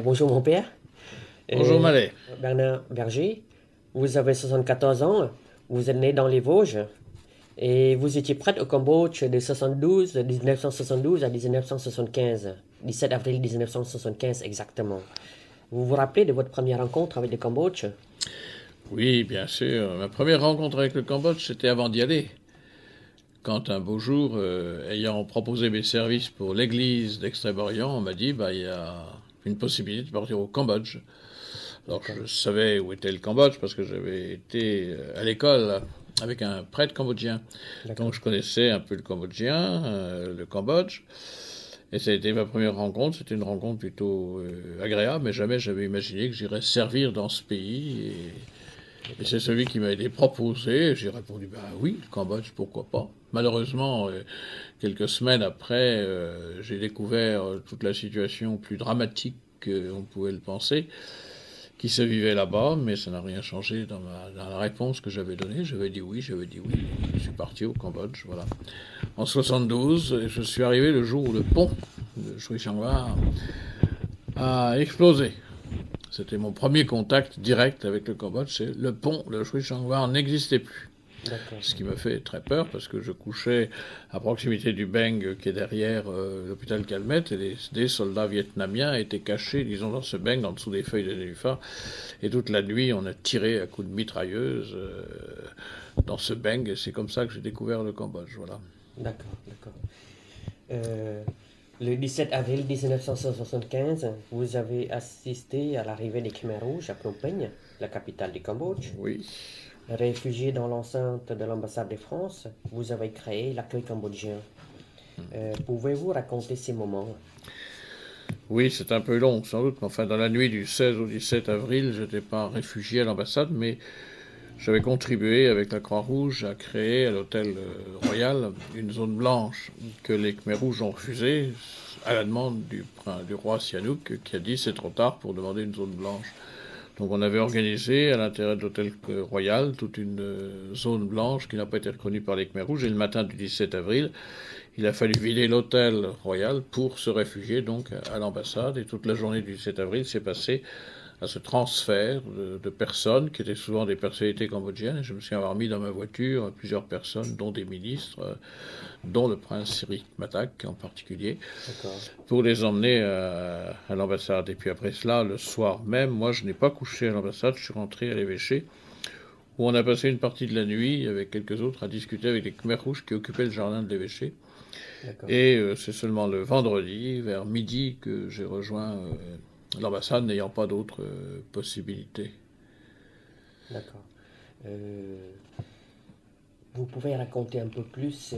Bonjour mon père. Bonjour Euh, Malais. Bernard Berger, vous avez 74 ans, vous êtes né dans les Vosges et vous étiez prêtre au Cambodge de 1972 à 1975, 17 avril 1975 exactement. Vous vous rappelez de votre première rencontre avec le Cambodge? Oui, bien sûr. Ma première rencontre avec le Cambodge, c'était avant d'y aller. Quand un beau jour, ayant proposé mes services pour l'église d'Extrême-Orient, on m'a dit, bah, il y a une possibilité de partir au Cambodge. Alors D'accord, je savais où était le Cambodge parce que j'avais été à l'école avec un prêtre cambodgien. Donc d'accord, je connaissais un peu le cambodgien, le Cambodge. Et ça a été ma première rencontre. C'était une rencontre plutôt agréable, mais jamais j'avais imaginé que j'irais servir dans ce pays. Et d'accord, c'est celui qui m'a été proposé. J'ai répondu, bah oui, le Cambodge, pourquoi pas. Malheureusement, quelques semaines après, j'ai découvert toute la situation plus dramatique qu'on pouvait le penser, qui se vivait là-bas, mais ça n'a rien changé dans la réponse que j'avais donnée. J'avais dit oui. Je suis parti au Cambodge, voilà. En 72, je suis arrivé le jour où le pont de Shui Changwa a explosé. C'était mon premier contact direct avec le Cambodge, c'est le pont de Shui Changwa n'existait plus. d'accord, Ce qui me fait très peur parce que je couchais à proximité du Beng qui est derrière l'hôpital Calmette et des soldats vietnamiens étaient cachés, disons, dans ce Beng en dessous des feuilles de nénuphar. Et toute la nuit, on a tiré à coups de mitrailleuse dans ce Beng et c'est comme ça que j'ai découvert le Cambodge. Voilà. d'accord, d'accord. Euh, le 17 avril 1975, vous avez assisté à l'arrivée des Khmers rouges à Phnom Penh, la capitale du Cambodge. Oui. Réfugié dans l'enceinte de l'ambassade de France, vous avez créé l'accueil cambodgien. Pouvez-vous raconter ces moments? Oui, c'est un peu long, sans doute, mais enfin, dans la nuit du 16 au 17 avril, je n'étais pas réfugié à l'ambassade, mais j'avais contribué avec la Croix-Rouge à créer à l'hôtel Royal une zone blanche que les Khmers rouges ont refusée à la demande du roi Sihanouk qui a dit c'est trop tard pour demander une zone blanche. Donc on avait organisé à l'intérieur de l'hôtel Royal toute une zone blanche qui n'a pas été reconnue par les Khmers rouges et le matin du 17 avril, il a fallu vider l'hôtel Royal pour se réfugier donc à l'ambassade et toute la journée du 17 avril s'est passée à ce transfert de personnes qui étaient souvent des personnalités cambodgiennes. Et je me suis avoir mis dans ma voiture plusieurs personnes, dont des ministres, dont le prince Sirik Matak en particulier, D'accord. pour les emmener à l'ambassade. Et puis après cela, le soir même, moi je n'ai pas couché à l'ambassade, je suis rentré à l'évêché, où on a passé une partie de la nuit avec quelques autres à discuter avec les Khmers rouges qui occupaient le jardin de l'évêché. D'accord. Et c'est seulement le vendredi, vers midi, que j'ai rejoint l'ambassade, n'ayant pas d'autres possibilités. D'accord. Euh, vous pouvez raconter un peu plus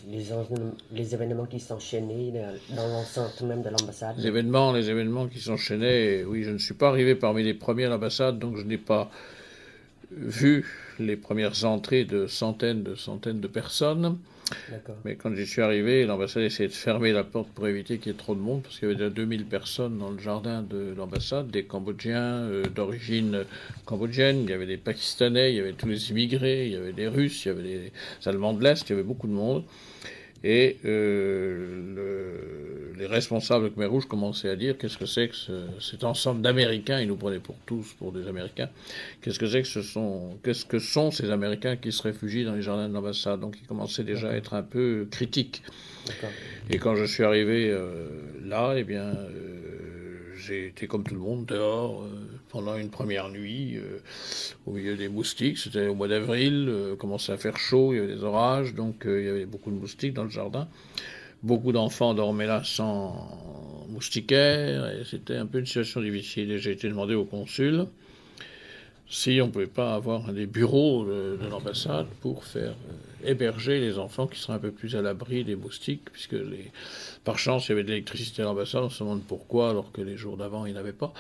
les événements qui s'enchaînaient dans l'enceinte même de l'ambassade? Les événements qui s'enchaînaient, oui, je ne suis pas arrivé parmi les premiers à l'ambassade, donc je n'ai pas vu les premières entrées de centaines de personnes. D'accord. Mais quand j'y suis arrivé, l'ambassade essayait de fermer la porte pour éviter qu'il y ait trop de monde, parce qu'il y avait déjà 2000 personnes dans le jardin de l'ambassade, des Cambodgiens d'origine cambodgienne, il y avait des Pakistanais, il y avait tous les immigrés, il y avait des Russes, il y avait des Allemands de l'Est, il y avait beaucoup de monde. Et les responsables Khmer Rouge commençaient à dire qu'est-ce que c'est que cet ensemble d'Américains, ils nous prenaient pour tous pour des Américains, qu'est-ce que sont ces Américains qui se réfugient dans les jardins de l'ambassade. Donc ils commençaient déjà à D'accord. être un peu critiques. D'accord. Et quand je suis arrivé là, eh bien, j'ai été comme tout le monde dehors pendant une première nuit au milieu des moustiques. C'était au mois d'avril, commençait à faire chaud, il y avait des orages, donc il y avait beaucoup de moustiques dans le jardin. Beaucoup d'enfants dormaient là sans moustiquaire, et c'était un peu une situation difficile. Et j'ai été demandé au consul si on ne pouvait pas avoir des bureaux de l'ambassade pour faire héberger les enfants qui seraient un peu plus à l'abri des moustiques, puisque par chance il y avait de l'électricité à l'ambassade, on se demande pourquoi alors que les jours d'avant il n'y en avait pas.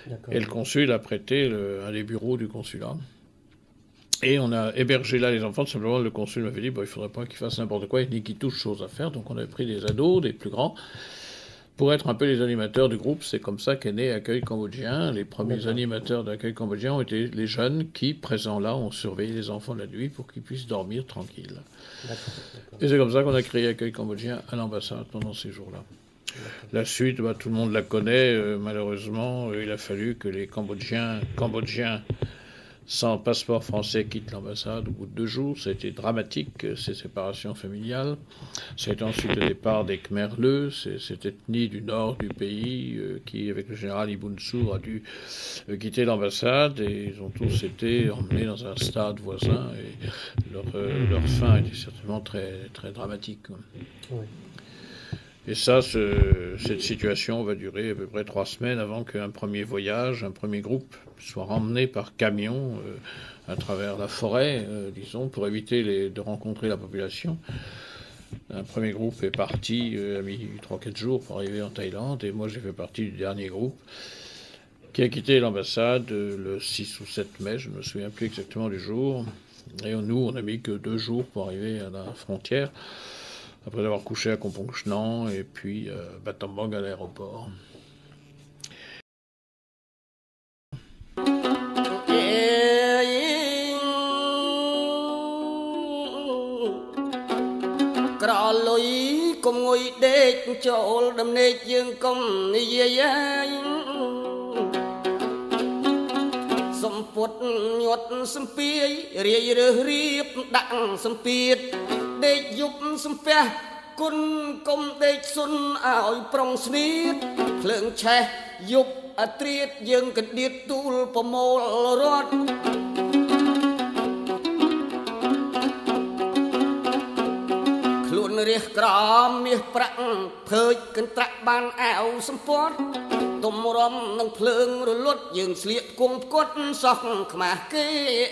Et D'accord. le consul a prêté un des bureaux du consulat. Et on a hébergé là les enfants, simplement le consul m'avait dit bon, il ne faudrait pas qu'ils fassent n'importe quoi, ni qu'ils touchent choses à faire, donc on avait pris des ados, des plus grands, pour être un peu les animateurs du groupe. C'est comme ça qu'est né Accueil Cambodgien. Les premiers D'accord. animateurs d'Accueil Cambodgien ont été les jeunes qui, présents là, ont surveillé les enfants la nuit pour qu'ils puissent dormir tranquilles. D'accord. D'accord. Et c'est comme ça qu'on a créé Accueil Cambodgien à l'ambassade pendant ces jours-là. La suite, bah, tout le monde la connaît. Malheureusement, il a fallu que les Cambodgiens sans passeport français quittent l'ambassade au bout de 2 jours. Ça a été dramatique, ces séparations familiales. Ça a été ensuite le départ des Khmerleux, cette ethnie du nord du pays qui, avec le général Ibn Sour, a dû quitter l'ambassade et ils ont tous été emmenés dans un stade voisin et leur fin était certainement très, très dramatique. Oui. Et ça, cette situation va durer à peu près 3 semaines avant qu'un premier voyage, un premier groupe soit ramené par camion à travers la forêt, disons, pour éviter de rencontrer la population. Un premier groupe est parti, a mis 3-4 jours pour arriver en Thaïlande, et moi j'ai fait partie du dernier groupe qui a quitté l'ambassade le 6 ou 7 mai, je ne me souviens plus exactement du jour. Et nous, on n'a mis que 2 jours pour arriver à la frontière, après avoir couché à Kompong Chnang et puis Battambang à l'aéroport. Kun công đê xuân ảo prong smith phượng che dục triết dương cái điết tu po mol rót luôn riết crom miết prang phơi cần trắc ban ảo sum pot tôm rom nâng phượng rồi luốt dương sliệt cung cốt sọc mà kê